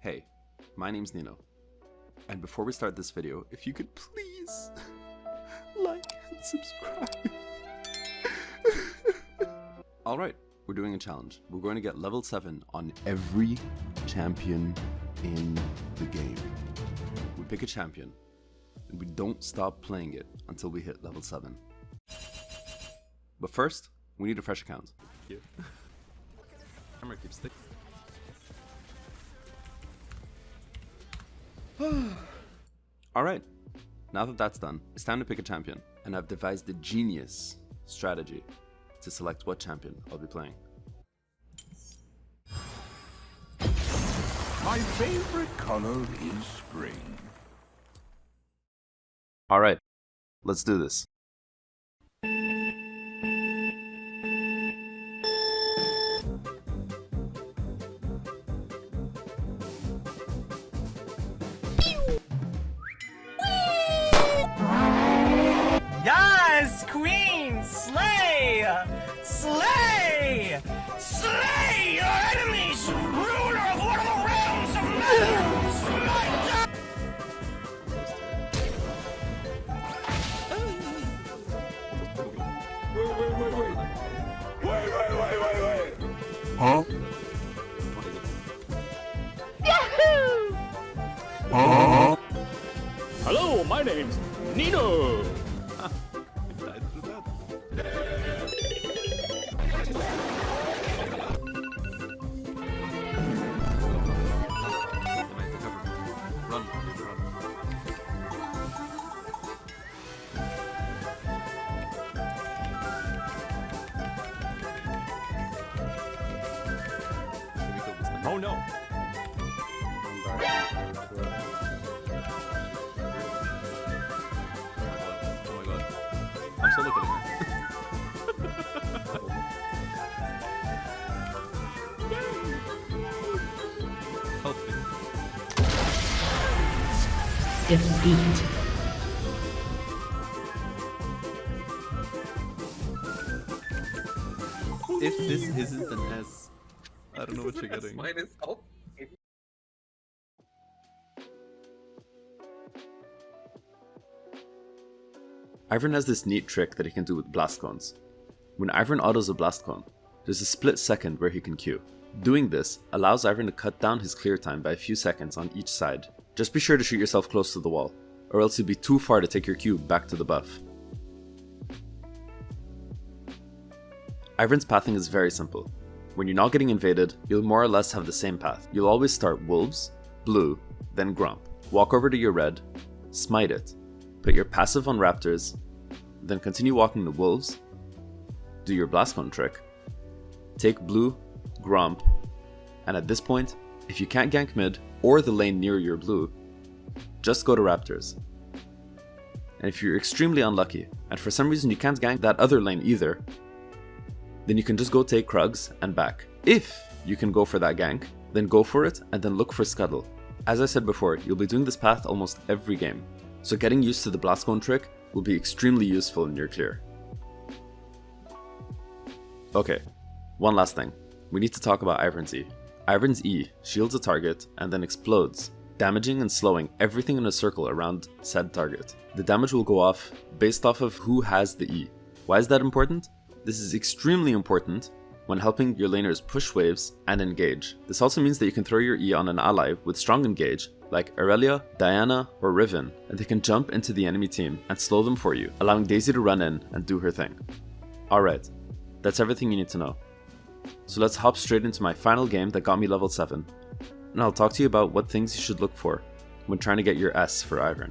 Hey, my name's Nino, and before we start this video, if you could please like and subscribe. Alright, we're doing a challenge. We're going to get level 7 on every champion in the game. We pick a champion, and we don't stop playing it until we hit level 7. But first, we need a fresh account. Here. Camera keeps sticking. Alright, now that that's done, it's time to pick a champion, and I've devised a genius strategy to select what champion I'll be playing. My favorite color is spring. Alright, let's do this. Yes, Queen! Slay! Slay! Slay your enemies! Ruler of one of the realms of men! Smite! Wait. Huh? Yahoo! Huh? Hello, my name's Nino. Died through that. Run, run. Oh no. Oh my god. I'm so looking at Help me. Defeat. If this isn't an S, I don't know what you're getting. Ivern has this neat trick that he can do with blast cones. When Ivern autos a blast cone, there's a split second where he can Q. Doing this allows Ivern to cut down his clear time by a few seconds on each side. Just be sure to shoot yourself close to the wall, or else you'll be too far to take your Q back to the buff. Ivern's pathing is very simple. When you're not getting invaded, you'll more or less have the same path. You'll always start wolves, blue, then grump. Walk over to your red, smite it, put your passive on raptors, then continue walking to wolves, do your blast cone trick, take blue, grump, and at this point, if you can't gank mid or the lane near your blue, just go to raptors. And if you're extremely unlucky, and for some reason you can't gank that other lane either, then you can just go take Krugs and back. If you can go for that gank, then go for it and then look for Scuttle. As I said before, you'll be doing this path almost every game, so getting used to the blast cone trick will be extremely useful in your clear. Okay, one last thing. We need to talk about Ivern's E. Ivern's E shields a target and then explodes, damaging and slowing everything in a circle around said target. The damage will go off based off of who has the E. Why is that important? This is extremely important when helping your laners push waves and engage. This also means that you can throw your E on an ally with strong engage, like Aurelia, Diana, or Riven, and they can jump into the enemy team and slow them for you, allowing Daisy to run in and do her thing. Alright, that's everything you need to know. So let's hop straight into my final game that got me level 7, and I'll talk to you about what things you should look for when trying to get your S for Ivern.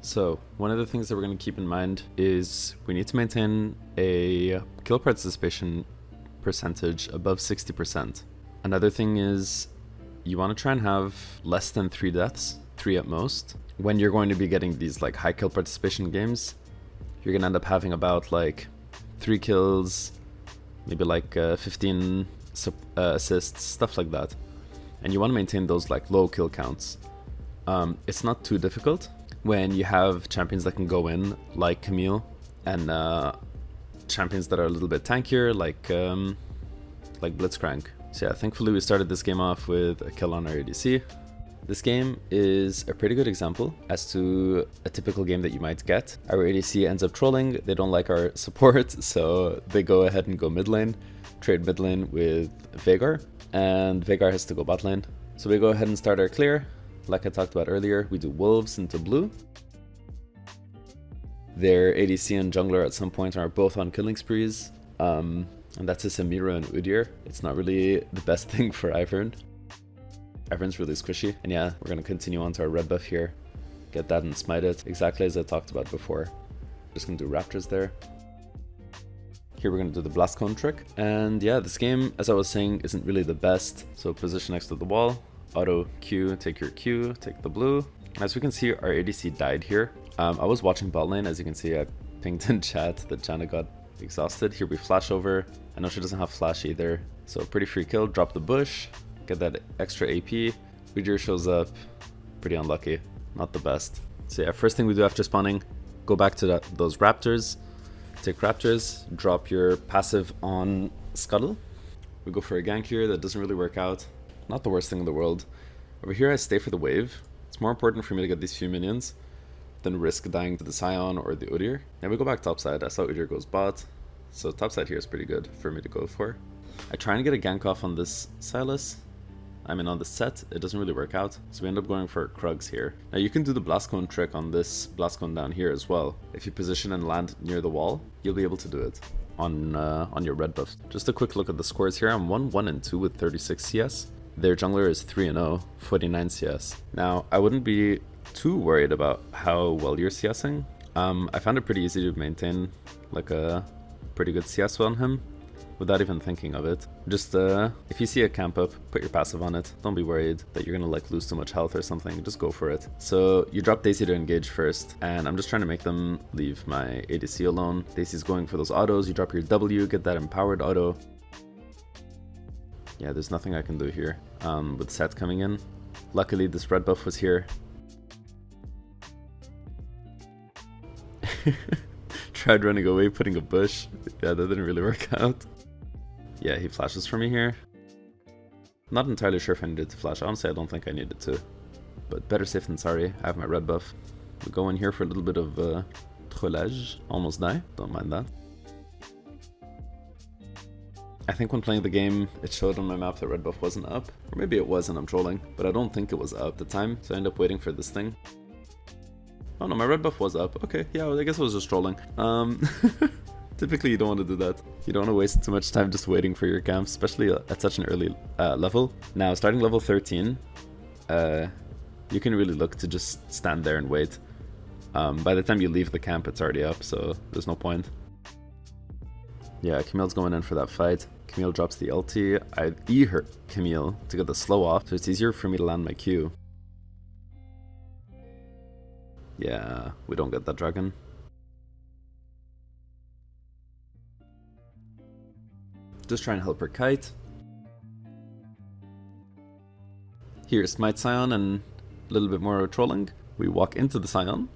So, one of the things that we're going to keep in mind is we need to maintain a kill participation percentage above 60%. Another thing is you want to try and have less than 3 deaths, 3 at most. When you're going to be getting these like high kill participation games, you're going to end up having about like 3 kills, maybe like 15 assists, stuff like that. And you want to maintain those like low kill counts. It's not too difficult when you have champions that can go in, like Camille, and champions that are a little bit tankier, like Blitzcrank. So yeah, thankfully we started this game off with a kill on our ADC. This game is a pretty good example as to a typical game that you might get. Our ADC ends up trolling, they don't like our support, so they go ahead and go mid lane, trade mid lane with Veigar, and Veigar has to go bot lane. So we go ahead and start our clear. Like I talked about earlier, we do wolves into blue. Their ADC and jungler at some point are both on killing sprees, and that's a Samira and Udyr. It's not really the best thing for Ivern. Ivern's really squishy, and yeah, we're gonna continue on to our red buff here. Get that and smite it, exactly as I talked about before. Just gonna do raptors there. Here we're gonna do the blast cone trick. And yeah, this game, as I was saying, isn't really the best. So position next to the wall, auto Q, take your Q, take the blue. As we can see, our ADC died here. I was watching bot lane, as you can see, I pinged in chat that Janna got exhausted. Here we flash over. I know she doesn't have flash either. So pretty free kill, drop the bush. Get that extra AP. Udyr shows up. Pretty unlucky. Not the best. So yeah, first thing we do after spawning, go back to those raptors. Take raptors, drop your passive on Scuttle. We go for a gank here, that doesn't really work out. Not the worst thing in the world. Over here I stay for the wave. It's more important for me to get these few minions than risk dying to the Scion or the Udyr. Now we go back topside. I saw Udyr goes bot. So topside here is pretty good for me to go for. I try and get a gank off on this Silas. I mean on the set, it doesn't really work out, so we end up going for Krugs here. Now you can do the blast cone trick on this blast cone down here as well. If you position and land near the wall, you'll be able to do it on your red buff. Just a quick look at the scores here. I'm 1-1 and 2 with 36 CS. Their jungler is 3-0, 49 CS. Now I wouldn't be too worried about how well you're CSing. I found it pretty easy to maintain like a pretty good CS on him without even thinking of it. Just if you see a camp up, put your passive on it. Don't be worried that you're gonna like lose too much health or something. Just go for it. So you drop Daisy to engage first, and I'm just trying to make them leave my ADC alone. Daisy's going for those autos. You drop your W, get that empowered auto. Yeah, there's nothing I can do here with Set coming in. Luckily this red buff was here. Tried running away, putting a bush. Yeah, that didn't really work out. Yeah, he flashes for me here. Not entirely sure if I needed to flash. Honestly, I don't think I needed to. But better safe than sorry. I have my red buff. We go in here for a little bit of trollage. Almost die. Don't mind that. I think when playing the game, it showed on my map that red buff wasn't up. Or maybe it was and I'm trolling. But I don't think it was up at the time. So I end up waiting for this thing. Oh no, my red buff was up. Okay, yeah, I guess I was just trolling. Typically you don't want to do that. You don't want to waste too much time just waiting for your camps, especially at such an early level. Now, starting level 13, you can really look to just stand there and wait. By the time you leave the camp, it's already up, so there's no point. Yeah, Camille's going in for that fight. Camille drops the ulti. I E her Camille to get the slow off, so it's easier for me to land my Q. Yeah, we don't get that dragon. Just try and help her kite. Here's Smite Scion and a little bit more trolling. We walk into the Scion.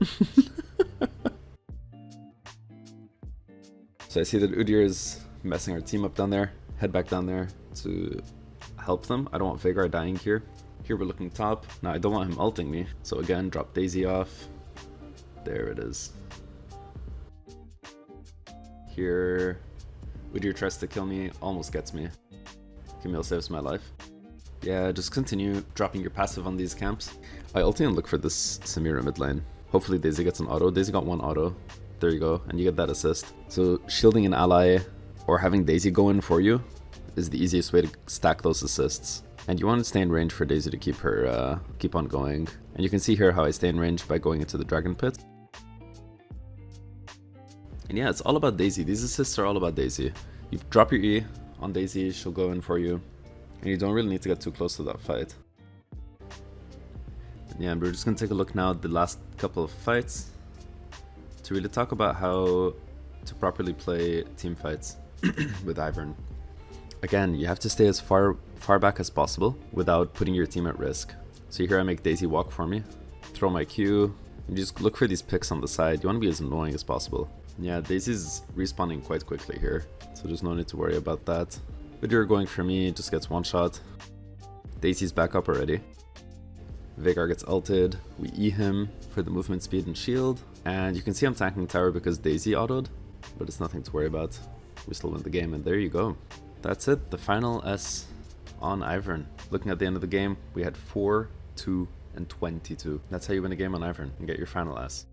So I see that Udyr is messing our team up down there. Head back down there to help them. I don't want Veigar dying here. Here we're looking top. Now I don't want him ulting me. So again, drop Daisy off. There it is. Here, Udyr tries to kill me, almost gets me. Camille saves my life. Yeah, just continue dropping your passive on these camps. I ulti and look for this Samira mid lane. Hopefully Daisy gets an auto. Daisy got one auto. There you go, and you get that assist. So shielding an ally or having Daisy go in for you is the easiest way to stack those assists. And you want to stay in range for Daisy to keep her keep on going. And you can see here how I stay in range by going into the dragon pit. And yeah, it's all about Daisy. These assists are all about Daisy. You drop your E on Daisy, she'll go in for you. And you don't really need to get too close to that fight. And yeah, we're just going to take a look now at the last couple of fights to really talk about how to properly play team fights with Ivern. Again, you have to stay as far back as possible without putting your team at risk. So here I make Daisy walk for me, throw my Q, and just look for these picks on the side. You want to be as annoying as possible. Yeah, Daisy's respawning quite quickly here, so there's no need to worry about that. Vidir going for me just gets one shot. Daisy's back up already. Veigar gets ulted. We E him for the movement speed and shield. And you can see I'm tanking tower because Daisy autoed, but it's nothing to worry about. We still win the game, and there you go. That's it, the final S on Ivern. Looking at the end of the game, we had 4, 2, and 22. That's how you win a game on Ivern and get your final S.